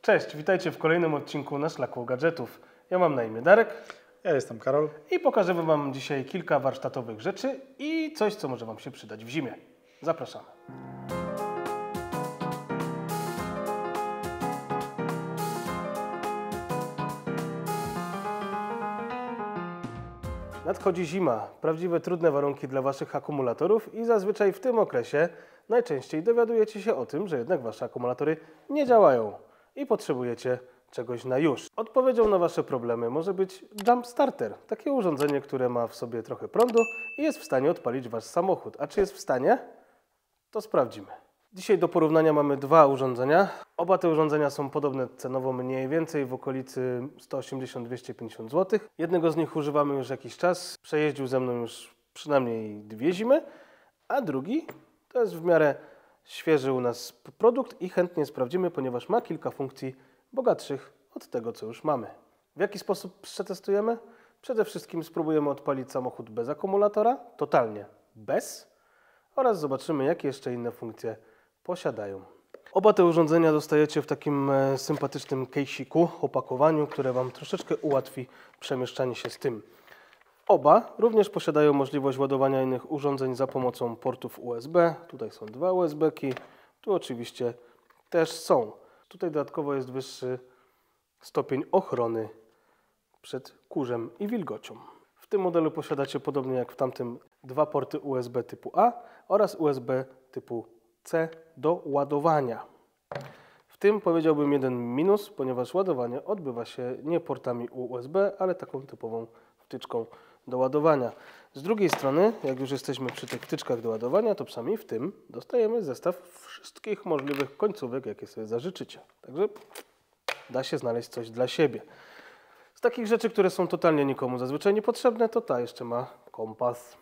Cześć, witajcie w kolejnym odcinku na Szlaku Gadżetów. Ja mam na imię Darek. Ja jestem Karol. I pokażę Wam dzisiaj kilka warsztatowych rzeczy i coś, co może Wam się przydać w zimie. Zapraszamy. Nadchodzi zima, prawdziwe trudne warunki dla Waszych akumulatorów i zazwyczaj w tym okresie najczęściej dowiadujecie się o tym, że jednak Wasze akumulatory nie działają i potrzebujecie czegoś na już. Odpowiedzią na Wasze problemy może być Jump Starter, takie urządzenie, które ma w sobie trochę prądu i jest w stanie odpalić Wasz samochód. A czy jest w stanie? To sprawdzimy. Dzisiaj do porównania mamy dwa urządzenia. Oba te urządzenia są podobne cenowo mniej więcej w okolicy 180-250 zł. Jednego z nich używamy już jakiś czas, przejeździł ze mną już przynajmniej 2 zimy, a drugi to jest w miarę świeży u nas produkt i chętnie sprawdzimy, ponieważ ma kilka funkcji bogatszych od tego, co już mamy. W jaki sposób przetestujemy? Przede wszystkim spróbujemy odpalić samochód bez akumulatora, totalnie bez, oraz zobaczymy, jakie jeszcze inne funkcje posiadają. Oba te urządzenia dostajecie w takim sympatycznym case'iku, opakowaniu, które Wam troszeczkę ułatwi przemieszczanie się z tym. Oba również posiadają możliwość ładowania innych urządzeń za pomocą portów USB. Tutaj są dwa USB-ki, tu oczywiście też są. Tutaj dodatkowo jest wyższy stopień ochrony przed kurzem i wilgocią. W tym modelu posiadacie, podobnie jak w tamtym, dwa porty USB typu A oraz USB typu C do ładowania. W tym powiedziałbym jeden minus, ponieważ ładowanie odbywa się nie portami USB, ale taką typową wtyczką do ładowania. Z drugiej strony, jak już jesteśmy przy tych wtyczkach do ładowania, to przynajmniej w tym dostajemy zestaw wszystkich możliwych końcówek, jakie sobie zażyczycie. Także da się znaleźć coś dla siebie. Z takich rzeczy, które są totalnie nikomu zazwyczaj niepotrzebne, to ta jeszcze ma kompas.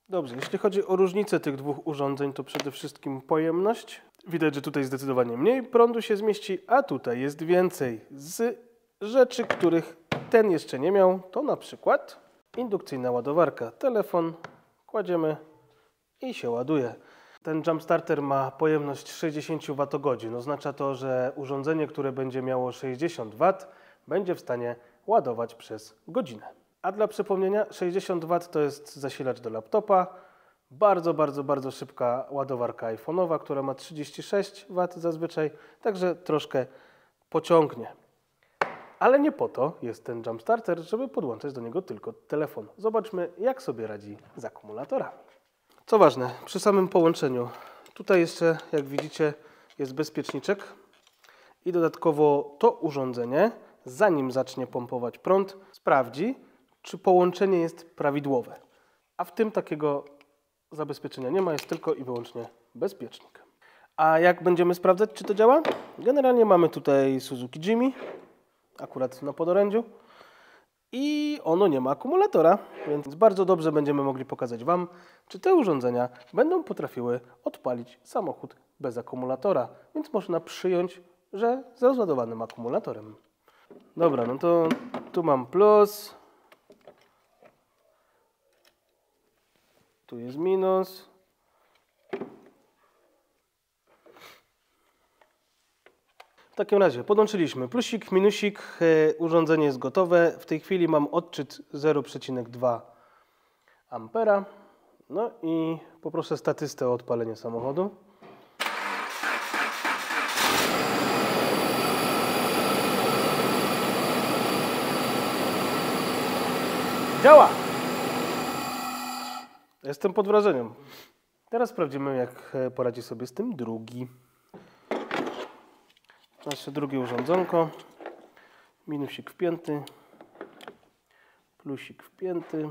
Dobrze, jeśli chodzi o różnicę tych dwóch urządzeń, to przede wszystkim pojemność. Widać, że tutaj zdecydowanie mniej prądu się zmieści, a tutaj jest więcej. Z rzeczy, których ten jeszcze nie miał, to na przykład indukcyjna ładowarka. Telefon kładziemy i się ładuje. Ten Jump Starter ma pojemność 60 Wh. Oznacza to, że urządzenie, które będzie miało 60 W, będzie w stanie ładować przez godzinę. A dla przypomnienia, 60 W to jest zasilacz do laptopa, bardzo szybka ładowarka iPhone'owa, która ma 36 W zazwyczaj, także troszkę pociągnie. Ale nie po to jest ten Jump Starter, żeby podłączać do niego tylko telefon. Zobaczmy, jak sobie radzi z akumulatorami. Co ważne, przy samym połączeniu, tutaj jeszcze, jak widzicie, jest bezpieczniczek i dodatkowo to urządzenie, zanim zacznie pompować prąd, sprawdzi, czy połączenie jest prawidłowe. A w tym takiego zabezpieczenia nie ma, jest tylko i wyłącznie bezpiecznik. A jak będziemy sprawdzać, czy to działa? Generalnie mamy tutaj Suzuki Jimmy, akurat na podorędziu, i ono nie ma akumulatora, więc bardzo dobrze będziemy mogli pokazać Wam, czy te urządzenia będą potrafiły odpalić samochód bez akumulatora, więc można przyjąć, że z rozładowanym akumulatorem. Dobra, no to tu mam plus, tu jest minus. W takim razie podłączyliśmy plusik, minusik, urządzenie jest gotowe. W tej chwili mam odczyt 0,2 ampera. No i poproszę statystę o odpalenie samochodu. Działa! Jestem pod wrażeniem. Teraz sprawdzimy, jak poradzi sobie z tym drugi. Nasze drugie urządzonko. Minusik wpięty. Plusik wpięty.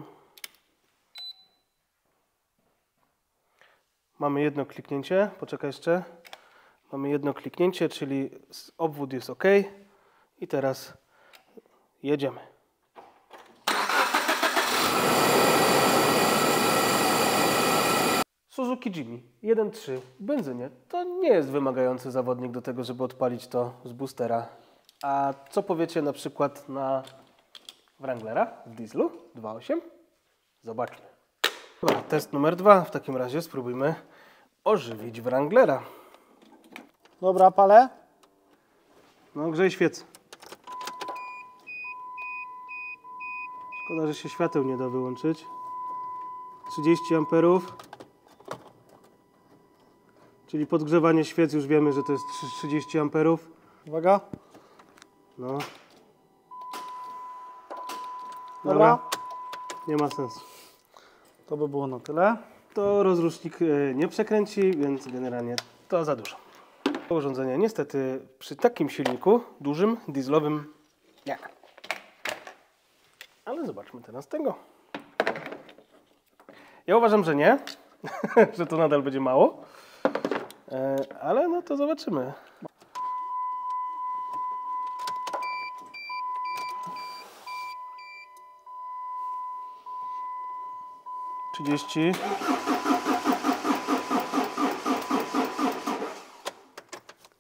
Mamy jedno kliknięcie. Poczekaj jeszcze. Mamy jedno kliknięcie, czyli obwód jest OK. I teraz jedziemy. Suzuki Jimmy 1.3 w benzynie to nie jest wymagający zawodnik do tego, żeby odpalić to z boostera. A co powiecie na przykład na Wranglera w dieslu 2.8? Zobaczmy. Dobra, test numer 2. W takim razie spróbujmy ożywić Wranglera. Dobra, palę. No, grzej świec. Szkoda, że się świateł nie da wyłączyć. 30 amperów. Czyli podgrzewanie świec już wiemy, że to jest 30 amperów. Uwaga. No. Dobra. Nie ma sensu. To by było na tyle. To rozrusznik nie przekręci, więc generalnie to za dużo. To urządzenie niestety przy takim silniku, dużym, dieslowym, nie. Ale zobaczmy teraz tego. Ja uważam, że nie, że to nadal będzie mało, ale no to zobaczymy. Trzydzieści.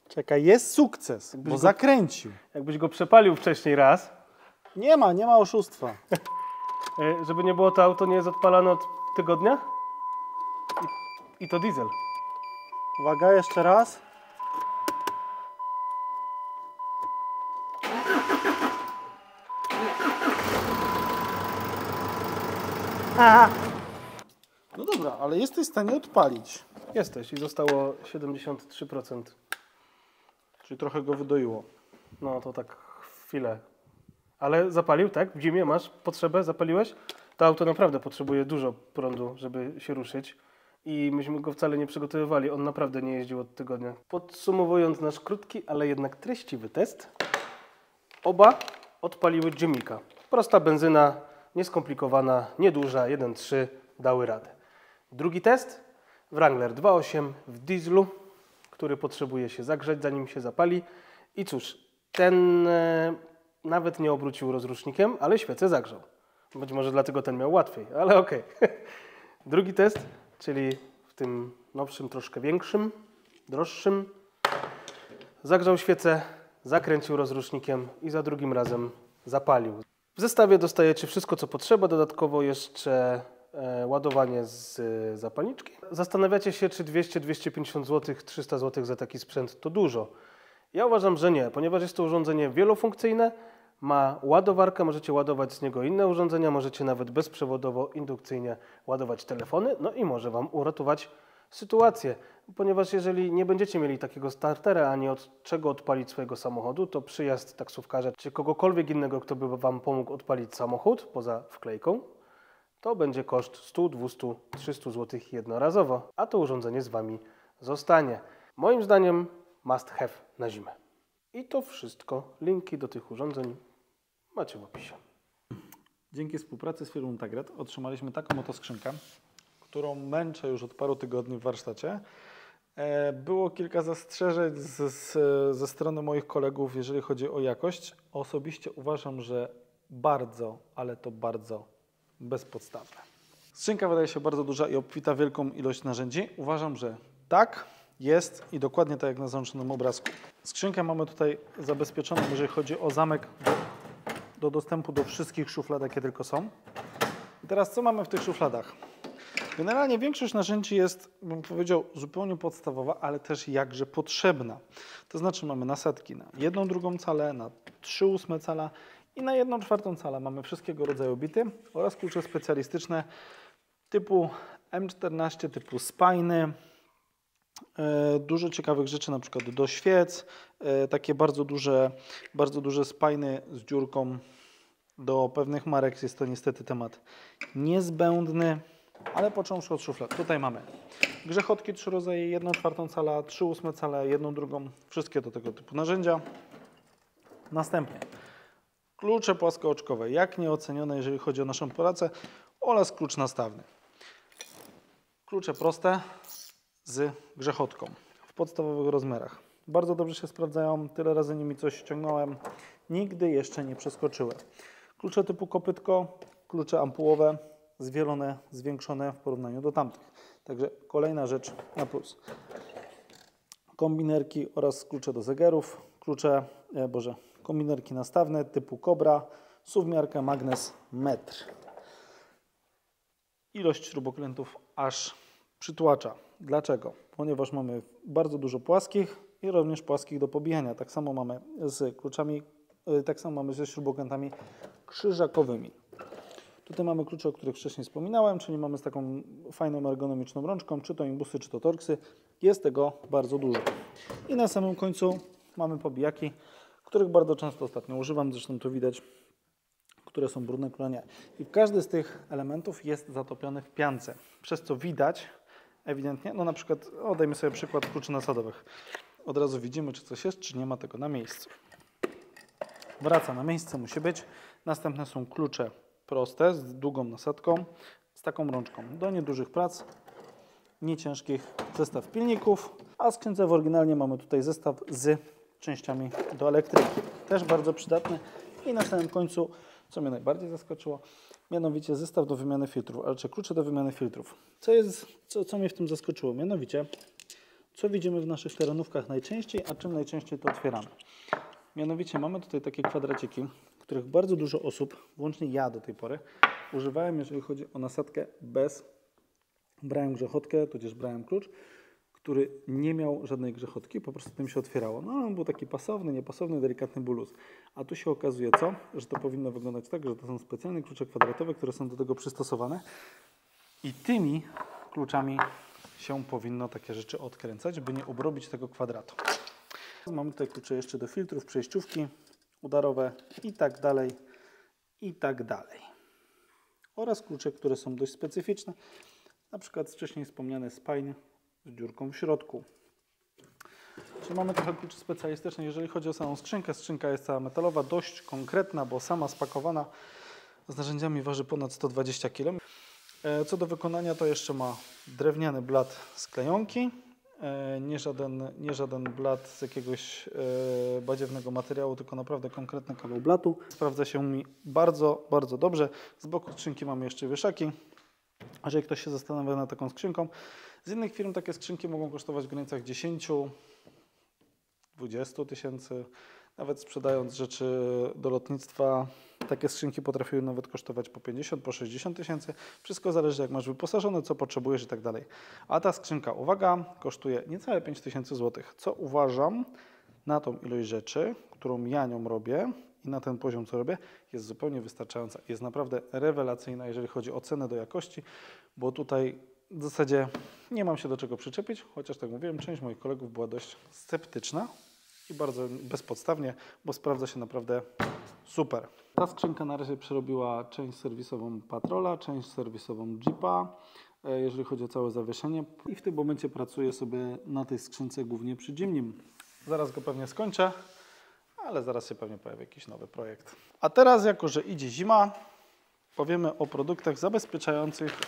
Czekaj, jest sukces, bo zakręcił. Jakbyś go przepalił wcześniej raz, Nie ma oszustwa. żeby nie było, to auto nie jest odpalane od tygodnia i to diesel. Uwaga, jeszcze raz. Aha. No dobra, ale jesteś w stanie odpalić. Jesteś i zostało 73%. Czyli trochę go wydoiło. No to tak chwilę. Ale zapalił, tak? W zimie masz potrzebę, zapaliłeś? To auto naprawdę potrzebuje dużo prądu, żeby się ruszyć. I myśmy go wcale nie przygotowywali. On naprawdę nie jeździł od tygodnia. Podsumowując nasz krótki, ale jednak treściwy test, oba odpaliły Jimika. Prosta benzyna, nieskomplikowana, nieduża, 1.3, dały radę. Drugi test, Wrangler 2.8 w dieslu, który potrzebuje się zagrzać, zanim się zapali. I cóż, ten nawet nie obrócił rozrusznikiem, ale świecę zagrzał. Być może dlatego ten miał łatwiej, ale okej. Drugi test, czyli w tym nowszym, troszkę większym, droższym, zagrzał świecę, zakręcił rozrusznikiem i za drugim razem zapalił. W zestawie dostajecie wszystko, co potrzeba, dodatkowo jeszcze ładowanie z zapalniczki. Zastanawiacie się, czy 200-250 zł, 300 zł za taki sprzęt to dużo. Ja uważam, że nie, ponieważ jest to urządzenie wielofunkcyjne, ma ładowarkę, możecie ładować z niego inne urządzenia, możecie nawet bezprzewodowo, indukcyjnie ładować telefony, no i może Wam uratować sytuację. Ponieważ jeżeli nie będziecie mieli takiego startera, ani od czego odpalić swojego samochodu, to przyjazd taksówkarza czy kogokolwiek innego, kto by Wam pomógł odpalić samochód poza wklejką, to będzie koszt 100, 200, 300 zł jednorazowo, a to urządzenie z Wami zostanie. Moim zdaniem must have na zimę. I to wszystko. Linki do tych urządzeń macie w opisie. Dzięki współpracy z firmą Tagret otrzymaliśmy taką oto skrzynkę, którą męczę już od paru tygodni w warsztacie. Było kilka zastrzeżeń ze strony moich kolegów, jeżeli chodzi o jakość. Osobiście uważam, że bardzo, ale to bardzo bezpodstawne. Skrzynka wydaje się bardzo duża i obfita wielką ilość narzędzi. Uważam, że tak jest i dokładnie tak jak na załączonym obrazku. Skrzynkę mamy tutaj zabezpieczoną, jeżeli chodzi o zamek do dostępu do wszystkich szuflad, jakie tylko są. I teraz co mamy w tych szufladach? Generalnie większość narzędzi jest, bym powiedział, zupełnie podstawowa, ale też jakże potrzebna. To znaczy mamy nasadki na 1/2 calę, na 3/8 cala i na 1/4 cala. Mamy wszystkiego rodzaju bity oraz klucze specjalistyczne typu M14, typu spajny. Dużo ciekawych rzeczy, na przykład do świec, takie bardzo duże spajny z dziurką. Do pewnych marek jest to niestety temat niezbędny, ale począwszy od szuflad. Tutaj mamy grzechotki 3 rodzaje, 1/4 cala, 3/8 cala, 1/2, wszystkie do tego typu narzędzia. Następnie klucze płaskooczkowe, jak nieocenione, jeżeli chodzi o naszą pracę, oraz klucz nastawny. Klucze proste z grzechotką w podstawowych rozmiarach. Bardzo dobrze się sprawdzają, tyle razy nimi coś ściągnąłem, nigdy jeszcze nie przeskoczyły. Klucze typu kopytko, klucze ampułowe, zwielone, zwiększone w porównaniu do tamtych. Także kolejna rzecz na plus. Kombinerki oraz klucze do zegarów, kombinerki nastawne typu Cobra, suwmiarka, magnes, metr. Ilość śrubokrętów aż przytłacza. Dlaczego? Ponieważ mamy bardzo dużo płaskich i również płaskich do pobijania. Tak samo mamy z kluczami, tak samo mamy ze śrubokrętami krzyżakowymi. Tutaj mamy klucze, o których wcześniej wspominałem, czyli mamy z taką fajną ergonomiczną rączką, czy to imbusy, czy to torksy. Jest tego bardzo dużo. I na samym końcu mamy pobijaki, których bardzo często ostatnio używam, zresztą to widać, które są brudne, które nie. I każdy z tych elementów jest zatopiony w piance, przez co widać ewidentnie, no na przykład, dajmy sobie przykład kluczy nasadowych. Od razu widzimy, czy coś jest, czy nie ma tego na miejscu. Wraca na miejsce, musi być. Następne są klucze proste, z długą nasadką, z taką rączką. Do niedużych prac, nieciężkich, zestaw pilników, a w skrzynce oryginalnie mamy tutaj zestaw z częściami do elektryki. Też bardzo przydatny. I na samym końcu, co mnie najbardziej zaskoczyło, mianowicie zestaw do wymiany filtrów, ale czy klucze do wymiany filtrów. Co mnie w tym zaskoczyło? Mianowicie, co widzimy w naszych terenówkach najczęściej, a czym najczęściej to otwieramy. Mianowicie mamy tutaj takie kwadraciki, których bardzo dużo osób, włącznie ja do tej pory, używałem, jeżeli chodzi o nasadkę bez. Brałem grzechotkę, tudzież brałem klucz, który nie miał żadnej grzechotki, po prostu tym się otwierało. No on był taki pasowny, niepasowny, delikatny był luz. A tu się okazuje co? Że to powinno wyglądać tak, że to są specjalne klucze kwadratowe, które są do tego przystosowane i tymi kluczami się powinno takie rzeczy odkręcać, by nie obrobić tego kwadratu. Mamy tutaj klucze jeszcze do filtrów, przejściówki udarowe i tak dalej, i tak dalej. Oraz klucze, które są dość specyficzne, na przykład wcześniej wspomniany spine z dziurką w środku. Czyli mamy trochę kluczy specjalistyczne, jeżeli chodzi o samą skrzynkę. Skrzynka jest cała metalowa, dość konkretna, bo sama spakowana z narzędziami waży ponad 120 kg. Co do wykonania, to jeszcze ma drewniany blat z klejonki, nie żaden blat z jakiegoś badziewnego materiału, tylko naprawdę konkretny kawał blatu. Sprawdza się mi bardzo, bardzo dobrze. Z boku skrzynki mamy jeszcze wieszaki. Jeżeli ktoś się zastanawia nad taką skrzynką, z innych firm takie skrzynki mogą kosztować w granicach 10-20 tysięcy. Nawet sprzedając rzeczy do lotnictwa, takie skrzynki potrafiły nawet kosztować po 50, po 60 tysięcy. Wszystko zależy, jak masz wyposażone, co potrzebujesz i tak dalej. A ta skrzynka, uwaga, kosztuje niecałe 5 tysięcy złotych, co uważam na tą ilość rzeczy, którą ja nią robię i na ten poziom, co robię, jest zupełnie wystarczająca. Jest naprawdę rewelacyjna, jeżeli chodzi o cenę do jakości, bo tutaj w zasadzie nie mam się do czego przyczepić, chociaż tak mówiłem, część moich kolegów była dość sceptyczna i bardzo bezpodstawnie, bo sprawdza się naprawdę super. Ta skrzynka na razie przerobiła część serwisową Patrola, część serwisową Jeepa, jeżeli chodzi o całe zawieszenie. I w tym momencie pracuję sobie na tej skrzynce głównie przy Jimnym. Zaraz go pewnie skończę, ale zaraz się pewnie pojawi jakiś nowy projekt. A teraz, jako że idzie zima, powiemy o produktach zabezpieczających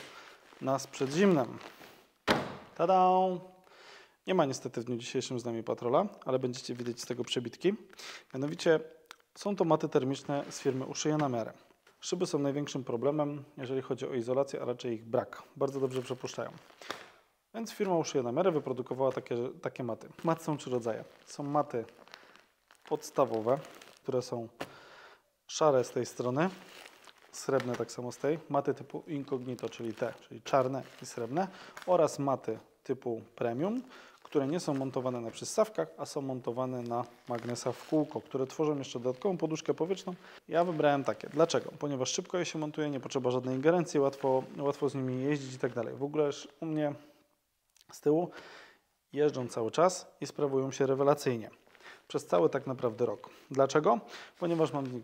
nas przed zimnem. Tada! Nie ma niestety w dniu dzisiejszym z nami Patrola, ale będziecie widzieć z tego przebitki. Mianowicie są to maty termiczne z firmy Uszyję na miarę. Szyby są największym problemem, jeżeli chodzi o izolację, a raczej ich brak. Bardzo dobrze przepuszczają. Więc firma Uszyję na miarę wyprodukowała takie maty. Mat są 3 rodzaje. Są maty podstawowe, które są szare z tej strony, srebrne tak samo z tej. Maty typu incognito, czyli te, czyli czarne i srebrne. Oraz maty typu premium, które nie są montowane na przystawkach, a są montowane na magnesach w kółko, które tworzą jeszcze dodatkową poduszkę powietrzną. Ja wybrałem takie. Dlaczego? Ponieważ szybko je się montuje, nie potrzeba żadnej ingerencji, łatwo z nimi jeździć i tak dalej. W ogóle u mnie z tyłu jeżdżą cały czas i sprawują się rewelacyjnie. Przez cały tak naprawdę rok. Dlaczego? Ponieważ mam w nich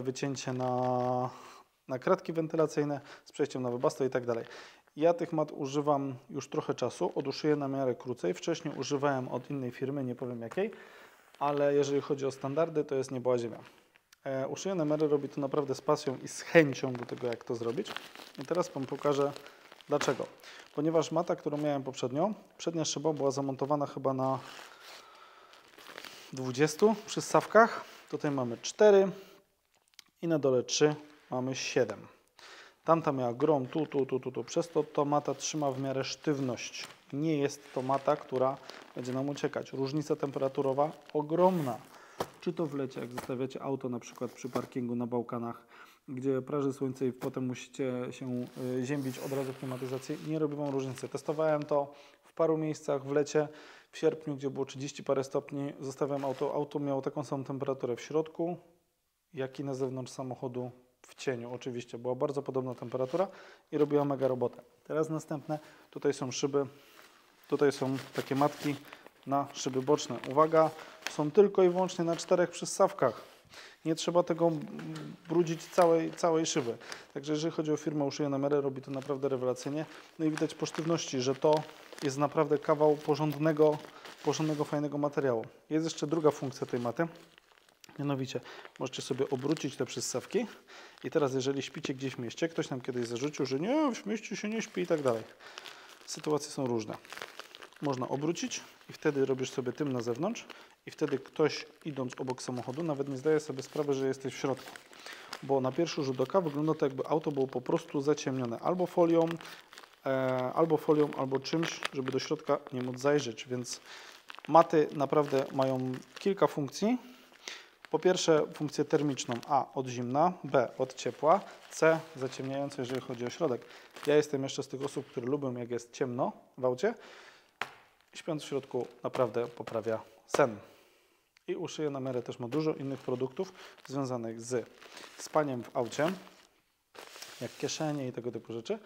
wycięcie na kratki wentylacyjne z przejściem na webasto i tak dalej. Ja tych mat używam już trochę czasu, Uszyję na miarę krócej. Wcześniej używałem od innej firmy, nie powiem jakiej, ale jeżeli chodzi o standardy, to jest nieba ziemia. Uszyję na miarę robi to naprawdę z pasją i z chęcią do tego, jak to zrobić. I teraz Wam pokażę dlaczego. Ponieważ mata, którą miałem poprzednio, przednia szyba była zamontowana chyba na 20 przystawkach. Tutaj mamy 4 i na dole 3 mamy 7. Tamta miała grom tu. Przez to mata trzyma w miarę sztywność. Nie jest to mata, która będzie nam uciekać. Różnica temperaturowa ogromna. Czy to w lecie, jak zostawiacie auto na przykład przy parkingu na Bałkanach, gdzie praży słońce i potem musicie się ziębić od razu klimatyzacji, nie robi Wam różnicy. Testowałem to w paru miejscach w lecie, w sierpniu, gdzie było 30 parę stopni, zostawiam auto. Auto miało taką samą temperaturę w środku, jak i na zewnątrz samochodu w cieniu. Oczywiście była bardzo podobna temperatura i robiła mega robotę. Teraz następne, tutaj są szyby, tutaj są takie matki na szyby boczne. Uwaga, są tylko i wyłącznie na 4 przyssawkach. Nie trzeba tego brudzić całej szyby. Także jeżeli chodzi o firmę Uszyję na miarę, robi to naprawdę rewelacyjnie. No i widać po sztywności, że to jest naprawdę kawał porządnego, fajnego materiału. Jest jeszcze druga funkcja tej maty. Mianowicie możecie sobie obrócić te przyssawki i teraz jeżeli śpicie gdzieś w mieście, ktoś nam kiedyś zarzucił, że nie, w mieście się nie śpi i tak dalej. Sytuacje są różne. Można obrócić i wtedy robisz sobie tym na zewnątrz i wtedy ktoś idąc obok samochodu nawet nie zdaje sobie sprawy, że jesteś w środku. Bo na pierwszy rzut oka wygląda to, jakby auto było po prostu zaciemnione albo folią, albo czymś, żeby do środka nie móc zajrzeć. Więc maty naprawdę mają kilka funkcji. Po pierwsze funkcję termiczną A od zimna, B od ciepła, C zaciemniające, jeżeli chodzi o środek. Ja jestem jeszcze z tych osób, które lubią, jak jest ciemno w aucie. Śpiąc w środku naprawdę poprawia sen. I Uszyję na miarę też ma dużo innych produktów związanych z spaniem w aucie, jak kieszenie i tego typu rzeczy,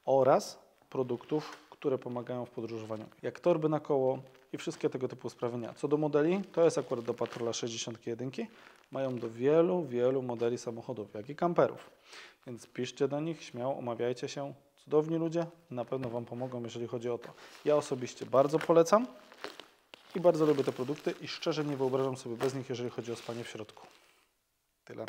oraz produktów, które pomagają w podróżowaniu, jak torby na koło i wszystkie tego typu usprawnienia. Co do modeli, to jest akurat do Patrola 61. Mają do wielu modeli samochodów, jak i kamperów. Więc piszcie do nich, śmiało, omawiajcie się. Cudowni ludzie, na pewno Wam pomogą, jeżeli chodzi o to. Ja osobiście bardzo polecam i bardzo lubię te produkty i szczerze nie wyobrażam sobie bez nich, jeżeli chodzi o spanie w środku. Tyle.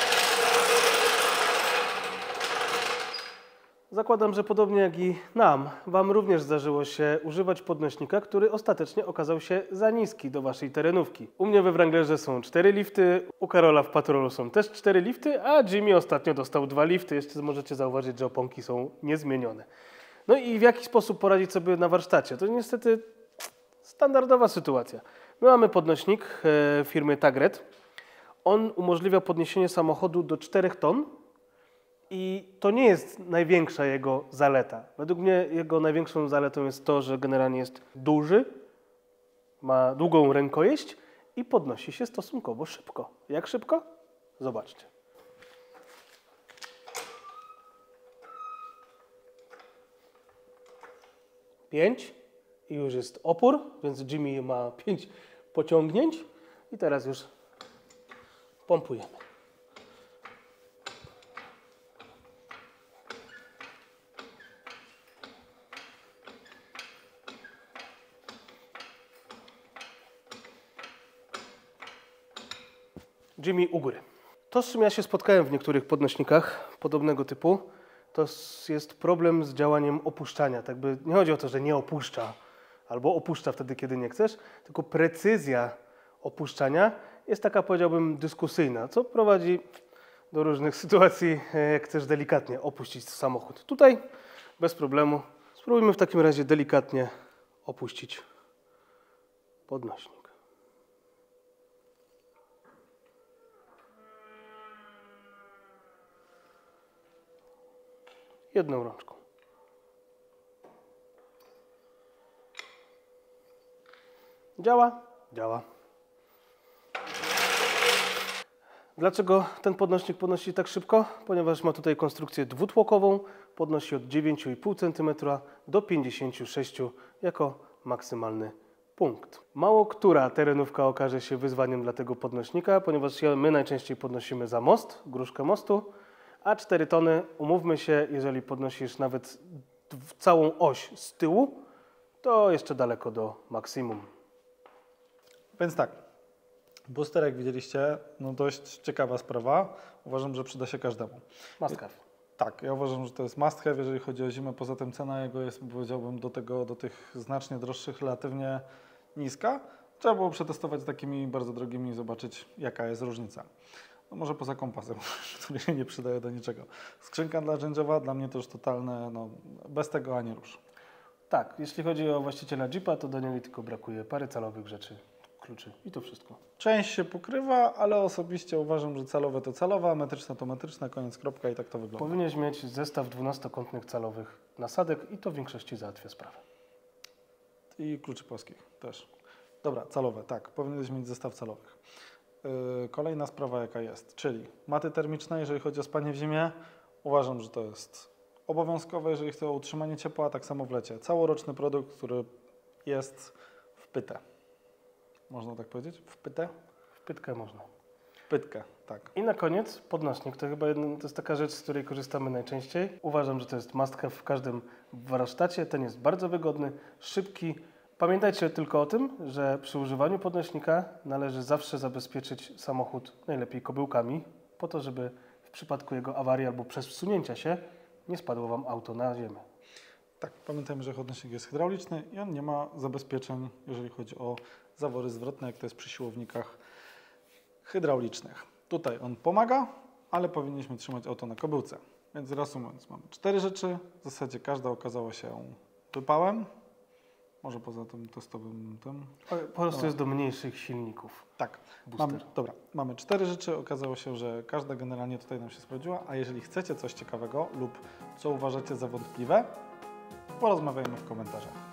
Zakładam, że podobnie jak i nam, Wam również zdarzyło się używać podnośnika, który ostatecznie okazał się za niski do Waszej terenówki. U mnie we Wranglerze są 4 lifty, u Karola w Patrolu są też 4 lifty, a Jimmy ostatnio dostał 2 lifty. Jeszcze możecie zauważyć, że oponki są niezmienione. No i w jaki sposób poradzić sobie na warsztacie? To niestety standardowa sytuacja. My mamy podnośnik firmy Tagret. On umożliwia podniesienie samochodu do 4 ton. I to nie jest największa jego zaleta. Według mnie jego największą zaletą jest to, że generalnie jest duży, ma długą rękojeść i podnosi się stosunkowo szybko. Jak szybko? Zobaczcie. Pięć i już jest opór, więc Jimmy ma 5 pociągnięć i teraz już pompujemy. Jimmy u góry. To, z czym ja się spotkałem w niektórych podnośnikach podobnego typu, to jest problem z działaniem opuszczania. Tak by nie chodzi o to, że nie opuszcza albo opuszcza wtedy, kiedy nie chcesz, tylko precyzja opuszczania jest taka, powiedziałbym, dyskusyjna, co prowadzi do różnych sytuacji, jak chcesz delikatnie opuścić samochód. Tutaj bez problemu. Spróbujmy w takim razie delikatnie opuścić podnośnik. Jedną rączką. Działa? Działa. Dlaczego ten podnośnik podnosi tak szybko? Ponieważ ma tutaj konstrukcję dwutłokową, podnosi od 9,5 cm do 56 jako maksymalny punkt. Mało która terenówka okaże się wyzwaniem dla tego podnośnika, ponieważ my najczęściej podnosimy za most, gruszkę mostu, a 4 tony, umówmy się, jeżeli podnosisz nawet całą oś z tyłu, to jeszcze daleko do maksimum. Więc tak, booster, jak widzieliście, no dość ciekawa sprawa. Uważam, że przyda się każdemu. Must have. Tak, ja uważam, że to jest must have, jeżeli chodzi o zimę. Poza tym cena jego jest, powiedziałbym, do tych znacznie droższych relatywnie niska. Trzeba było przetestować z takimi bardzo drogimi i zobaczyć, jaka jest różnica. No może poza kompasem, który się nie przydaje do niczego. Skrzynka narzędziowa dla mnie to już totalne, no bez tego ani rusz. Tak, jeśli chodzi o właściciela Jeepa, to do niego tylko brakuje parę calowych rzeczy, kluczy i to wszystko. Część się pokrywa, ale osobiście uważam, że calowe to calowa, metryczne to metryczne, koniec, kropka i tak to wygląda. Powinieneś mieć zestaw 12-kątnych calowych nasadek i to w większości załatwia sprawę. I kluczy płaskich też. Dobra, calowe, tak. Powinieneś mieć zestaw calowych. Kolejna sprawa jaka jest, czyli maty termiczne, jeżeli chodzi o spanie w zimie, uważam, że to jest obowiązkowe, jeżeli chcę o utrzymanie ciepła, tak samo w lecie. Całoroczny produkt, który jest w pytę. Można tak powiedzieć? W pytę? W pytkę można. W pytkę, tak. I na koniec podnośnik. To chyba to jest taka rzecz, z której korzystamy najczęściej. Uważam, że to jest must have w każdym warsztacie. Ten jest bardzo wygodny, szybki. Pamiętajcie tylko o tym, że przy używaniu podnośnika należy zawsze zabezpieczyć samochód najlepiej kobyłkami, po to, żeby w przypadku jego awarii albo przesunięcia się nie spadło Wam auto na ziemię. Tak, pamiętajmy, że chodnik jest hydrauliczny i on nie ma zabezpieczeń, jeżeli chodzi o zawory zwrotne, jak to jest przy siłownikach hydraulicznych. Tutaj on pomaga, ale powinniśmy trzymać auto na kobyłce. Więc reasumując, mamy 4 rzeczy. W zasadzie każda okazała się wypałem. Może poza tym testowym tym. Po prostu jest do mniejszych silników. Tak. Booster. Mamy 4 rzeczy. Okazało się, że każda generalnie tutaj nam się sprawdziła. A jeżeli chcecie coś ciekawego lub co uważacie za wątpliwe, porozmawiajmy w komentarzach.